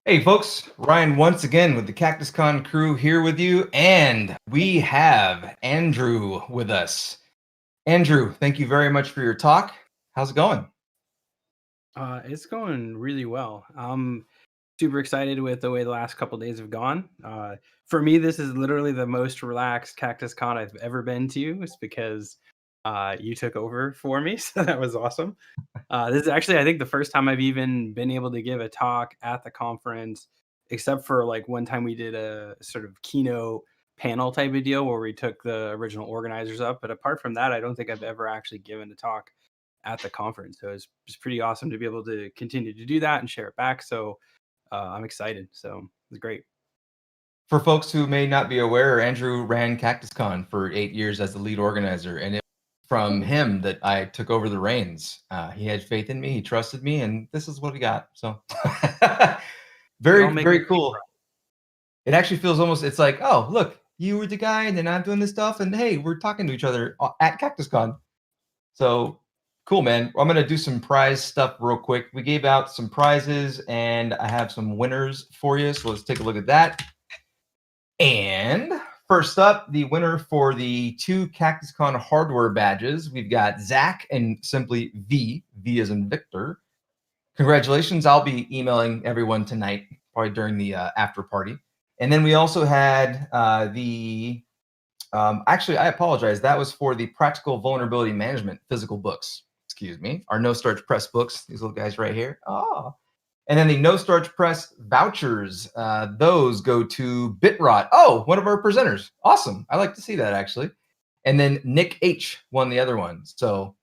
Hey folks, Ryan once again with the Cactus Con crew here with you, and we have Andrew with us. Andrew, thank you very much for your talk. How's it going? It's going really well. I'm super excited with the way the last couple days have gone. For me, this is literally the most relaxed Cactus Con I've ever been to. It's because you took over for me, so that was awesome. This is actually, I think, the first time I've even been able to give a talk at the conference, except for like one time we did a sort of keynote panel type of deal where we took the original organizers up. But apart from that, I don't think I've ever actually given a talk at the conference. So it's pretty awesome to be able to continue to do that and share it back. So I'm excited. So it's great. For folks who may not be aware, Andrew ran Cactus Con for 8 years as the lead organizer, and it was from him that I took over the reins. He had faith in me, he trusted me, and this is what we got. So Y'all very, make me very pretty cool. It actually feels almost, it's like, oh, look, you were the guy, and then I'm doing this stuff, and hey, we're talking to each other at Cactus Con. So cool, man. I'm gonna do some prize stuff real quick. We gave out some prizes, and I have some winners for you. So let's take a look at that. And first up, the winner for the two CactusCon hardware badges, we've got Zach and simply V. V as in Victor. Congratulations! I'll be emailing everyone tonight, probably during the after party. And then we also had the actually, I apologize. That was for the Practical Vulnerability Management physical books. Excuse me. Our No Starch Press books. These little guys right here. Oh. And then the No Starch Press vouchers. Those go to BitRot. Oh, one of our presenters. Awesome. I like to see that actually. And then Nick H won the other one. So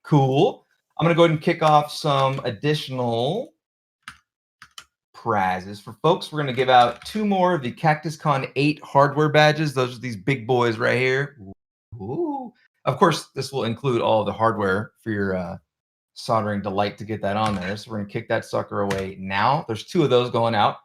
cool. I'm going to go ahead and kick off some additional prizes for folks. We're going to give out two more of the CactusCon 8 hardware badges. Those are these big boys right here. Ooh. Of course, this will include all of the hardware for your soldering delight to get that on there. So we're going to kick that sucker away now. There's two of those going out.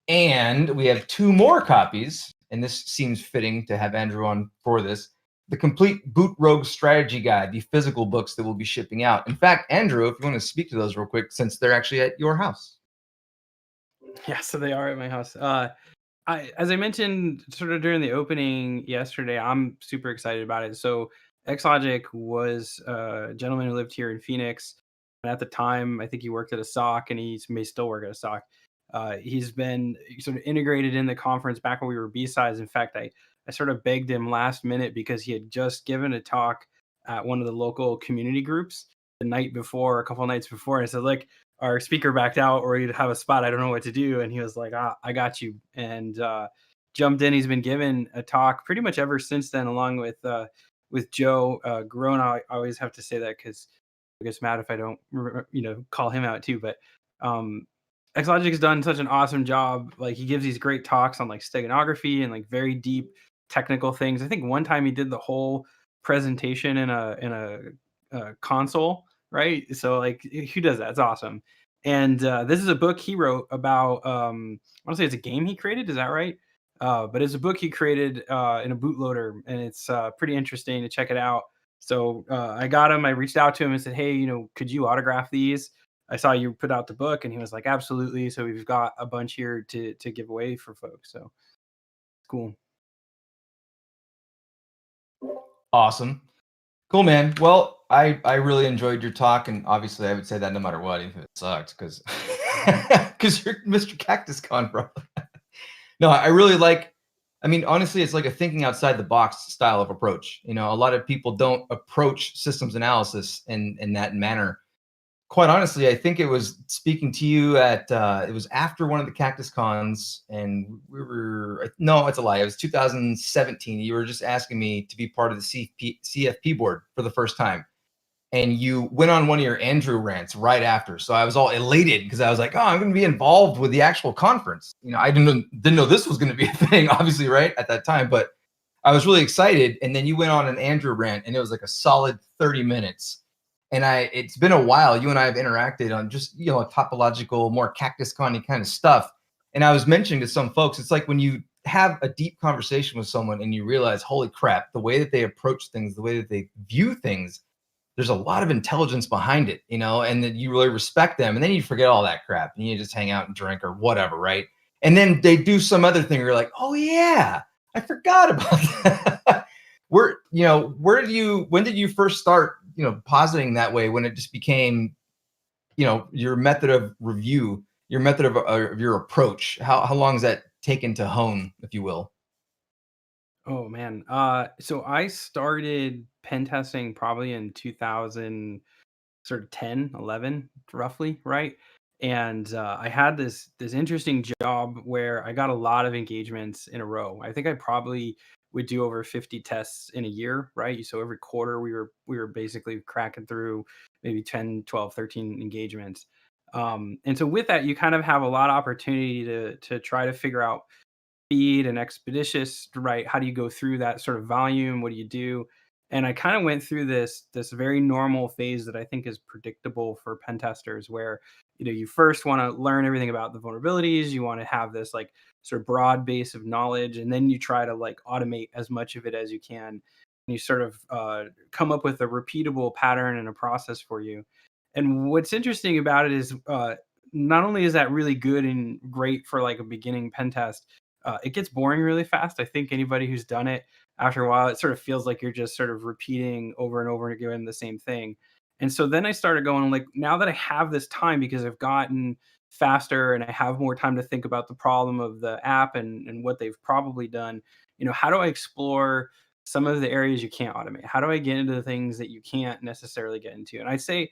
And we have two more copies, and this seems fitting to have Andrew on for this. The complete Boot Rogue Strategy Guide, the physical books that we'll be shipping out. In fact, Andrew, if you want to speak to those real quick, since they're actually at your house. Yeah, so they are at my house. As I mentioned sort of during the opening yesterday, I'm super excited about it. So XLogic was a gentleman who lived here in Phoenix. And at the time, I think he worked at a SOC and he may still work at a SOC. He's been sort of integrated in the conference back when we were B-sides. In fact, I sort of begged him last minute because he had just given a talk at one of the local community groups the night before, a couple of nights before. I said, look, our speaker backed out or he'd have a spot. I don't know what to do. And he was like, I got you. And jumped in. He's been given a talk pretty much ever since then, along with Joe Garone. I always have to say that because he gets mad if I don't, call him out too. But Xlogic has done such an awesome job. Like he gives these great talks on like steganography and like very deep technical things. I think one time he did the whole presentation in a console, right? So like who does that? It's awesome. And this is a book he wrote about. I want to say it's a game he created. Is that right? But it's a book he created in a bootloader, and it's pretty interesting to check it out. So I got him. I reached out to him and said, "Hey, could you autograph these? I saw you put out the book," and he was like, "Absolutely." So we've got a bunch here to give away for folks. So cool. Awesome. Cool, man. Well, I really enjoyed your talk, and obviously I would say that no matter what, even if it sucked, because because you're Mr. Cactus Con, bro. No, I really like. I mean, honestly, it's like a thinking outside the box style of approach. A lot of people don't approach systems analysis in that manner. Quite honestly, I think it was speaking to you at it was after one of the Cactus Cons, and we were no, it's a lie. It was 2017. You were just asking me to be part of the CFP board for the first time, and you went on one of your Andrew rants right after. So I was all elated because I was like, oh, I'm going to be involved with the actual conference. I didn't know this was going to be a thing, obviously, right at that time, but I was really excited. And then you went on an Andrew rant, and it was like a solid 30 minutes. And it's been a while. You and I have interacted on just topological, more Cactus Conny kind of stuff. And I was mentioning to some folks, it's like when you have a deep conversation with someone and you realize, holy crap, the way that they approach things, the way that they view things, there's a lot of intelligence behind it, and that you really respect them. And then you forget all that crap and you just hang out and drink or whatever, right? And then they do some other thing where you're like, oh yeah, I forgot about that. When did you first start, positing that way, when it just became, your method of review, your method of your approach? How long has that taken to hone, if you will? Oh man. So I started pen testing probably in 2000, sort of 10, 11, roughly, right? And I had this interesting job where I got a lot of engagements in a row. I think I probably would do over 50 tests in a year, right? So every quarter we were basically cracking through maybe 10, 12, 13 engagements. And so with that, you kind of have a lot of opportunity to try to figure out speed and expeditious, right? How do you go through that sort of volume? What do you do? And I kind of went through this very normal phase that I think is predictable for pen testers, where you first want to learn everything about the vulnerabilities. You want to have this like sort of broad base of knowledge, and then you try to like automate as much of it as you can. And you sort of come up with a repeatable pattern and a process for you. And what's interesting about it is not only is that really good and great for like a beginning pen test, it gets boring really fast. I think anybody who's done it, after a while, it sort of feels like you're just sort of repeating over and over again the same thing. And so then I started going like, now that I have this time because I've gotten faster and I have more time to think about the problem of the app and what they've probably done, how do I explore some of the areas you can't automate? How do I get into the things that you can't necessarily get into? And I say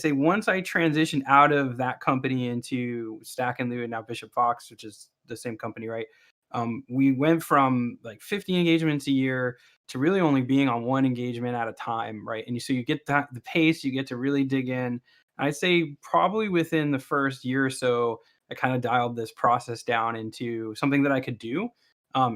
once I transitioned out of that company into Stack and Lou and now Bishop Fox, which is the same company, right? We went from like 50 engagements a year to really only being on one engagement at a time, right? And so you get that the pace, you get to really dig in. I'd say probably within the first year or so, I kind of dialed this process down into something that I could do.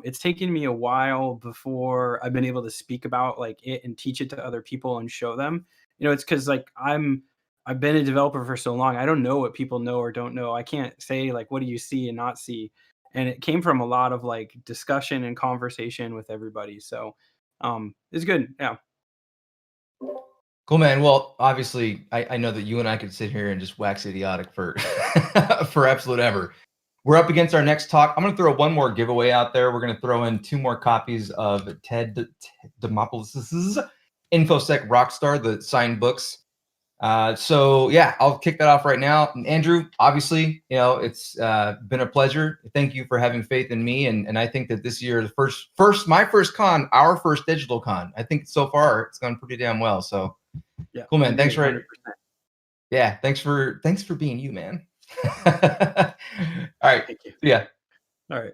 It's taken me a while before I've been able to speak about like it and teach it to other people and show them. It's because like I've been a developer for so long. I don't know what people know or don't know. I can't say like what do you see and not see. And it came from a lot of like discussion and conversation with everybody. So it's good. Yeah. Cool, man. Well, obviously, I know that you and I could sit here and just wax idiotic for for absolute ever. We're up against our next talk. I'm going to throw one more giveaway out there. We're going to throw in 2 more copies of Ted Demopolis's InfoSec Rockstar, the signed books. So yeah, I'll kick that off right now. And Andrew, obviously, it's been a pleasure. Thank you for having faith in me. And I think that this year, my first con, our first digital con, I think so far it's gone pretty damn well. So Yeah. cool, man. Agreed, Thanks for 100%. Yeah. Thanks for being you, man. All right. Thank you. Yeah. All right.